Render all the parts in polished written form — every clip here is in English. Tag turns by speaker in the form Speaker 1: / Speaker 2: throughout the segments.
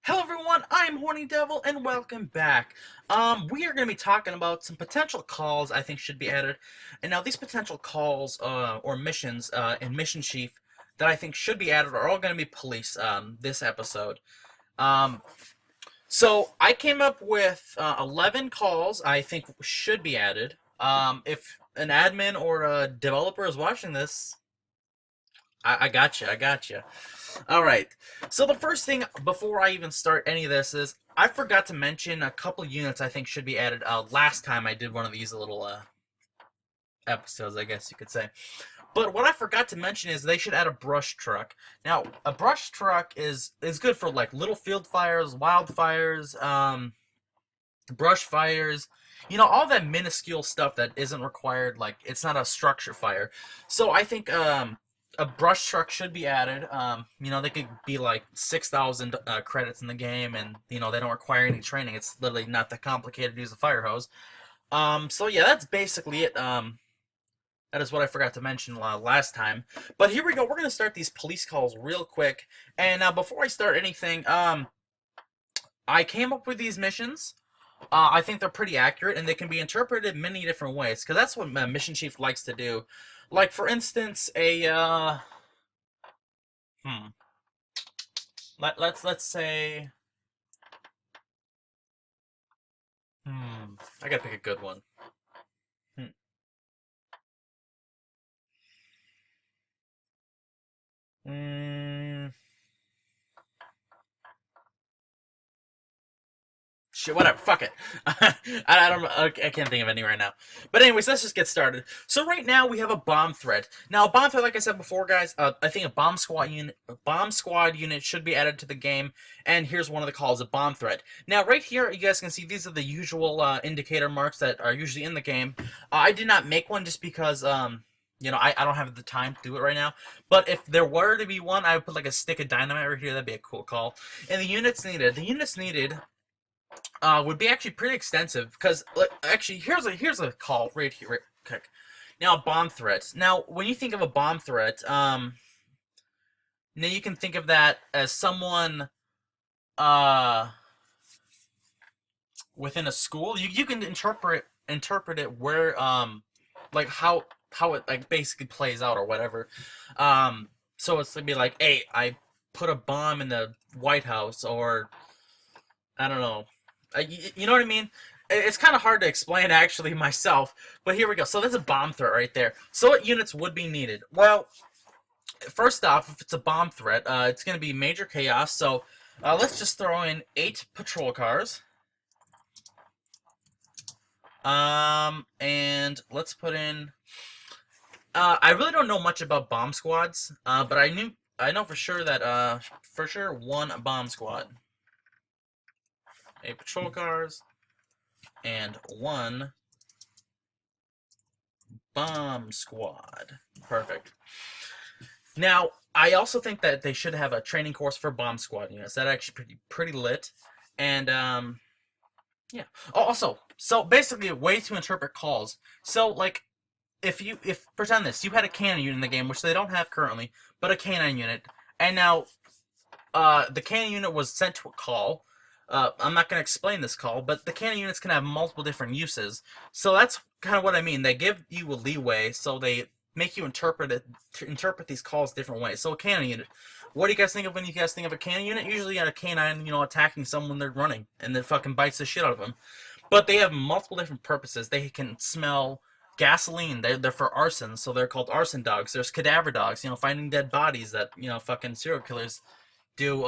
Speaker 1: Hello everyone, I'm Horny Devil and welcome back. We are going to be talking about some potential calls I think should be added. And now these potential calls or missions in Mission Chief that I think should be added are all going to be police this episode. Um, so I came up with 11 calls I think should be added. If an admin or a developer is watching this, I got you. I got you. All right. So the first thing before I even start any of this is I forgot to mention a couple units I think should be added. Last time I did one of these little episodes, I guess you could say. But what I forgot to mention is they should add a brush truck. Now, a brush truck is good for like little field fires, wildfires, brush fires. You know, all that minuscule stuff that isn't required. Like it's not a structure fire. So I think a brush truck should be added. You know, they could be like 6,000 credits in the game, and you know they don't require any training. It's literally not that complicated to use a fire hose. So yeah, that's basically it. That is what I forgot to mention last time. But here we go. We're gonna start these police calls real quick. And before I start anything, I came up with these missions. I think they're pretty accurate, and they can be interpreted many different ways, because that's what Mission Chief likes to do. Like, for instance, hmm, let's say, I gotta pick a good one. Hmm. Mm, Shit, whatever. Fuck it. I don't. I can't think of any right now. But anyways, let's just get started. So right now we have a bomb threat. Now a bomb threat, like I said before, guys. I think a bomb squad unit should be added to the game. And here's one of the calls: a bomb threat. Now right here, you guys can see these are the usual indicator marks that are usually in the game. I did not make one just because you know, I don't have the time to do it right now. But if there were to be one, I would put like a stick of dynamite right here. That'd be a cool call. And the units needed. Would be actually pretty extensive because actually here's a call right here. Right, okay. Now bomb threats. Now when you think of a bomb threat, now you can think of that as someone within a school. You can interpret it where like how it like basically plays out or whatever. So it's to be like, hey, I put a bomb in the White House, or I don't know. You know what I mean? It's kind of hard to explain actually myself, but here we go. So there's a bomb threat right there. So what units would be needed? Well, first off, if it's a bomb threat, it's going to be major chaos. So let's just throw in 8 patrol cars. And let's put in. I really don't know much about bomb squads, but I know for sure that one bomb squad. 8 patrol cars, and 1 bomb squad. Perfect. Now, I also think that they should have a training course for bomb squad units. That's actually pretty lit. And yeah. Oh, also, so basically a way to interpret calls. So like if pretend this, you had a canine unit in the game, which they don't have currently, but a canine unit, and now the canine unit was sent to a call. I'm not going to explain this call, but the cannon units can have multiple different uses. So that's kind of what I mean. They give you a leeway, so they make you interpret these calls different ways. So a cannon unit. What do you guys think of when you guys think of a cannon unit? Usually you got a canine, you know, attacking someone they're running, and then fucking bites the shit out of them. But they have multiple different purposes. They can smell gasoline. They're for arson, so they're called arson dogs. There's cadaver dogs, you know, finding dead bodies that, you know, fucking serial killers do.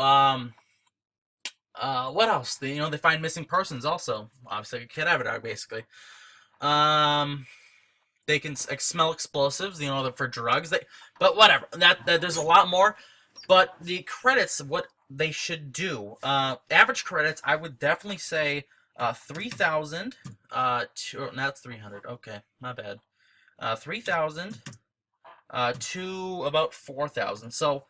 Speaker 1: What else? They, you know, they find missing persons also. Obviously, like a cadaver dog, basically. Um, they can smell explosives, you know, for drugs. But whatever. That there's a lot more. But the credits, what they should do. Average credits, I would definitely say 3,000. That's 300. Okay, not bad. 3,000 to about 4,000. So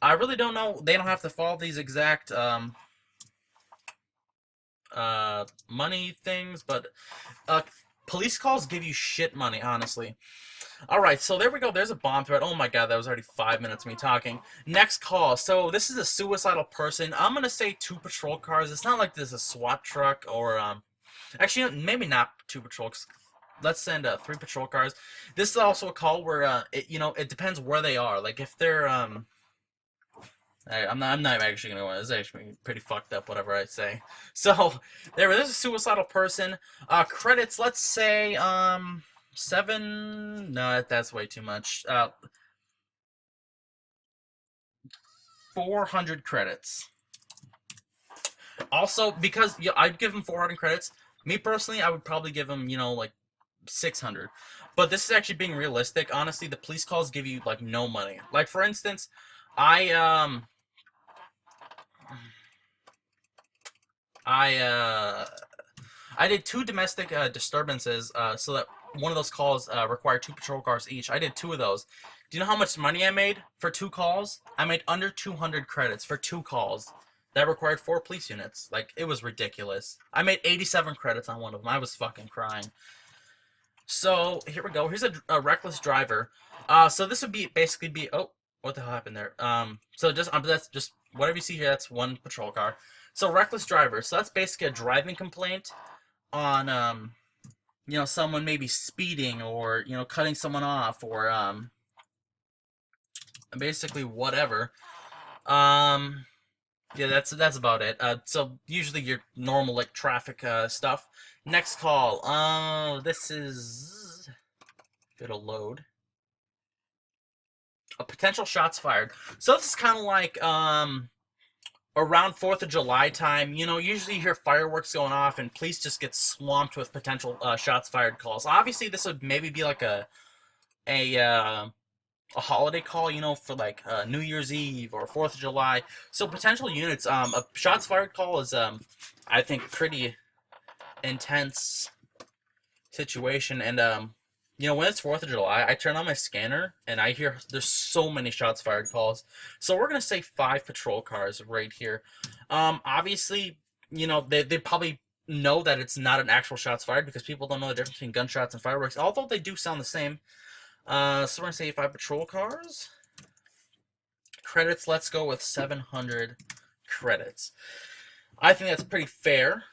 Speaker 1: I really don't know. They don't have to follow these exact money things, but Police calls give you shit money, honestly. All right, so there we go. There's a bomb threat. Oh my god, that was already 5 minutes of me talking. Next call. So this is a suicidal person. I'm gonna say 2 patrol cars. It's not like there's a SWAT truck or actually maybe not 2 patrols. Let's send 3 patrol cars. This is also a call where it depends where they are. Like if they're I'm not actually gonna go. It's actually pretty fucked up. Whatever I say. So there's a suicidal person. Credits. Let's say 7. No, that's way too much. 400 credits. Also, because I'd give him 400 credits. Me personally, I would probably give him like 600. But this is actually being realistic. Honestly, the police calls give you like no money. Like for instance, I I uh I did 2 domestic disturbances, so that one of those calls required 2 patrol cars each. I did 2 of those. Do you know how much money I made for 2 calls? I made under 200 credits for 2 calls. That required 4 police units. Like, it was ridiculous. I made 87 credits on one of them. I was fucking crying. So, here we go. Here's a reckless driver. So this would basically be... Oh, what the hell happened there? So that's just... Whatever you see here, that's 1 patrol car. So, reckless driver. So that's basically a driving complaint on someone maybe speeding or cutting someone off or basically whatever. Yeah, that's about it. So usually your normal like traffic stuff. Next call. This is if it'll load. A potential shots fired. So this is kind of like around 4th of July time, usually you hear fireworks going off and police just get swamped with potential shots fired calls. Obviously, this would maybe be like a holiday call, for like New Year's Eve or 4th of July. So potential units, a shots fired call is, I think, pretty intense situation. And when it's 4th of July, I turn on my scanner and I hear there's so many shots fired calls. So we're gonna say 5 patrol cars right here. Obviously, they probably know that it's not an actual shots fired because people don't know the difference between gunshots and fireworks, although they do sound the same. So we're gonna say 5 patrol cars. Credits, let's go with 700 credits. I think that's pretty fair.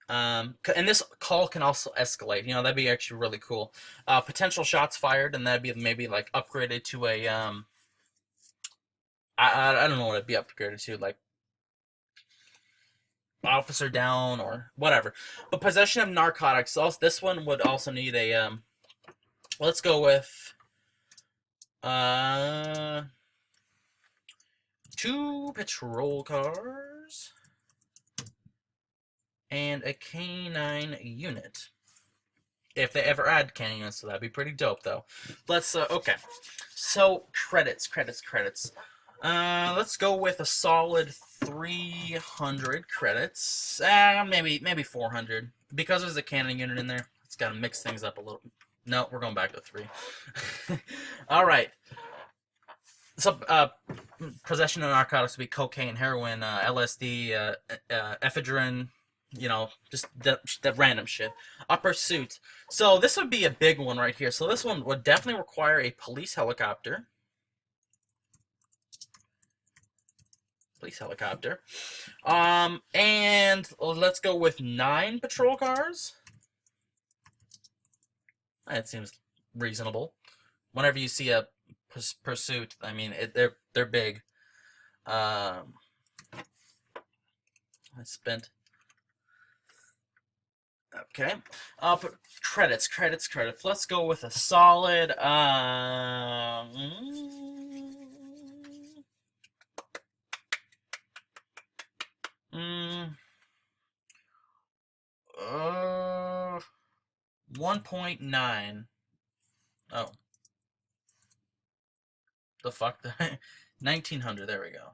Speaker 1: And this call can also escalate. That'd be actually really cool. Potential shots fired, and that'd be maybe like upgraded to a I don't know what it'd be upgraded to, like officer down or whatever. But possession of narcotics. Also, this one would also need a let's go with 2 patrol cars and a canine unit. If they ever add canine units, so that'd be pretty dope, though. Let's, okay. So, credits. Let's go with a solid 300 credits. Maybe 400. Because there's a cannon unit in there, it's got to mix things up a little. No, we're going back to 3. Alright. So, possession of narcotics would be cocaine, heroin, LSD, ephedrine, just that random shit. A pursuit. So this would be a big one right here. So this one would definitely require a police helicopter. And let's go with 9 patrol cars. That seems reasonable. Whenever you see a pursuit, I mean, they're big. I spent. Okay. Credits. Let's go with a solid. 1.9. Oh. The fuck? 1900. There we go.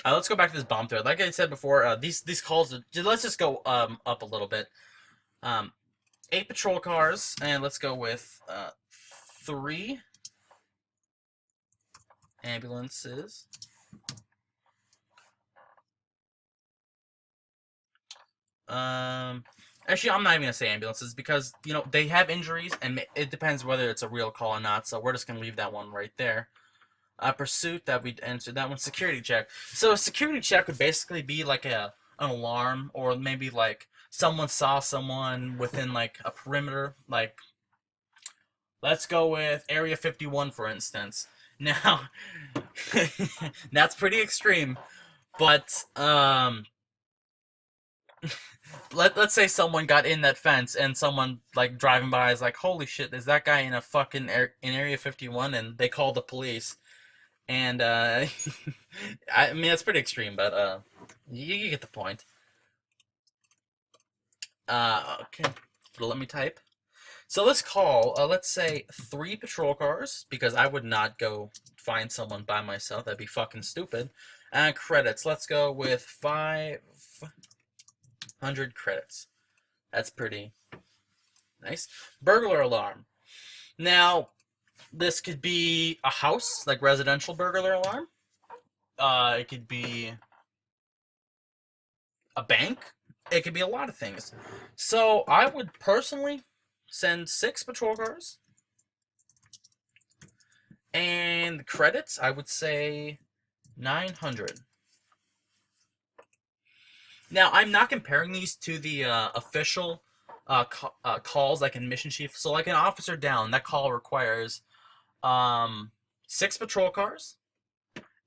Speaker 1: Let's go back to this bomb thread. Like I said before, these calls. Let's just go up a little bit. 8 patrol cars, and let's go with 3 ambulances. Actually, I'm not even gonna say ambulances because they have injuries, and it depends whether it's a real call or not. So we're just gonna leave that one right there. Pursuit that we answered that one. Security check. So a security check would basically be like an alarm, or maybe like someone saw someone within like a perimeter. Like, let's go with Area 51 for instance. Now, that's pretty extreme, but let's say someone got in that fence and someone like driving by is like, holy shit, is that guy in a fucking in Area 51? And they call the police. And I mean that's pretty extreme, but you get the point. Okay, let me type. So let's call, let's say 3 patrol cars, because I would not go find someone by myself. That'd be fucking stupid. And credits. Let's go with 500 credits. That's pretty nice. Burglar alarm. Now, this could be a house, like residential burglar alarm. It could be a bank. It could be a lot of things. So I would personally send 6 patrol cars. And credits, I would say 900. Now, I'm not comparing these to the official calls like in Mission Chief. So like an officer down, that call requires 6 patrol cars.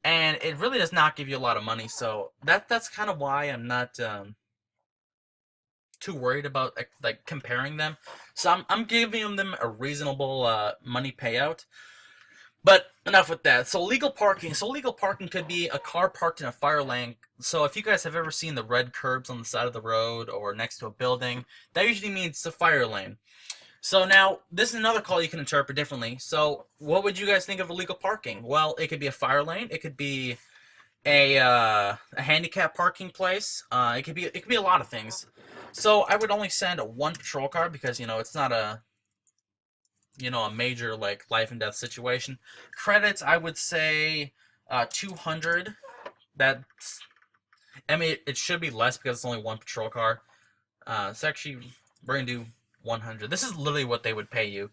Speaker 1: And it really does not give you a lot of money. So that's kind of why I'm not too worried about like comparing them. So I'm giving them a reasonable money payout. But enough with that. So legal parking. So legal parking could be a car parked in a fire lane. So if you guys have ever seen the red curbs on the side of the road or next to a building, that usually means it's a fire lane. So now, this is another call you can interpret differently. So what would you guys think of illegal parking? Well, it could be a fire lane. It could be a handicap parking place. It could be a lot of things. So I would only send 1 patrol car because it's not a major like life and death situation. Credits, I would say 200. That's, I mean, it should be less because it's only 1 patrol car. It's actually, we're gonna do 100. This is literally what they would pay you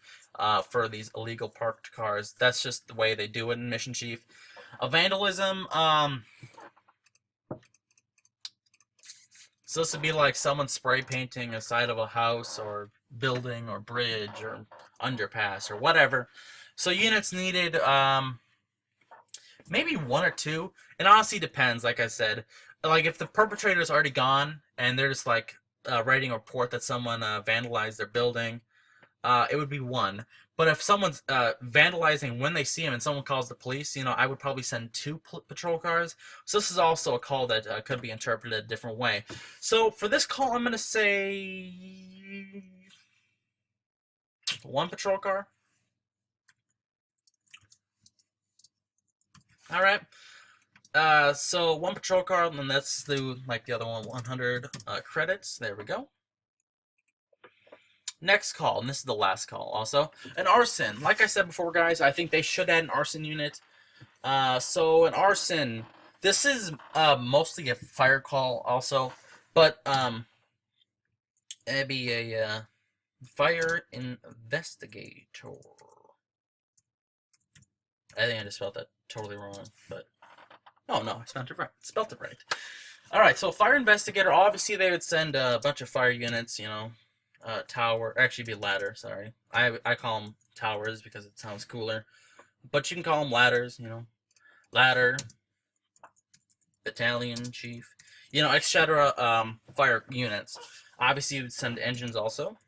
Speaker 1: for these illegal parked cars. That's just the way they do it in Mission Chief. Vandalism, so this would be like someone spray painting a side of a house or building or bridge or underpass or whatever. So units needed, maybe 1 or 2. It honestly depends, like I said. Like if the perpetrator's already gone and they're just like writing a report that someone vandalized their building, it would be 1. But if someone's vandalizing when they see him and someone calls the police, I would probably send 2 patrol cars. So this is also a call that could be interpreted a different way. So for this call, I'm going to say 1 patrol car. All right. So 1 patrol car, and let's do like the other one, 100 credits. There we go. Next call, and this is the last call also. An arson. Like I said before, guys, I think they should add an arson unit. So an arson, this is mostly a fire call also, but it'd be a fire investigator. I think I just spelled that totally wrong, but oh no, I spelled it right. All right, so fire investigator. Obviously, they would send a bunch of fire units. Tower, actually be ladder, sorry. I call them towers because it sounds cooler. But you can call them ladders, ladder, battalion, chief, etc. Fire units. Obviously, you would send engines also.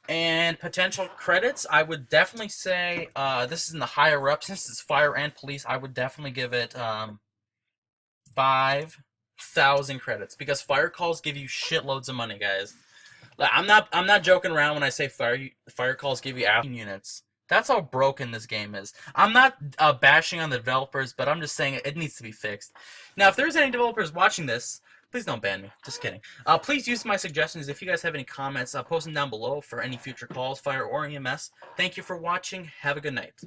Speaker 1: And potential credits, I would definitely say, this is in the higher up, since it's fire and police, I would definitely give it 5,000 credits, because fire calls give you shitloads of money, guys. Like, I'm not joking around when I say fire calls give you units. That's how broken this game is. I'm not bashing on the developers, but I'm just saying it needs to be fixed. Now, if there's any developers watching this, please don't ban me. Just kidding. Please use my suggestions. If you guys have any comments, post them down below for any future calls, fire or EMS. Thank you for watching. Have a good night.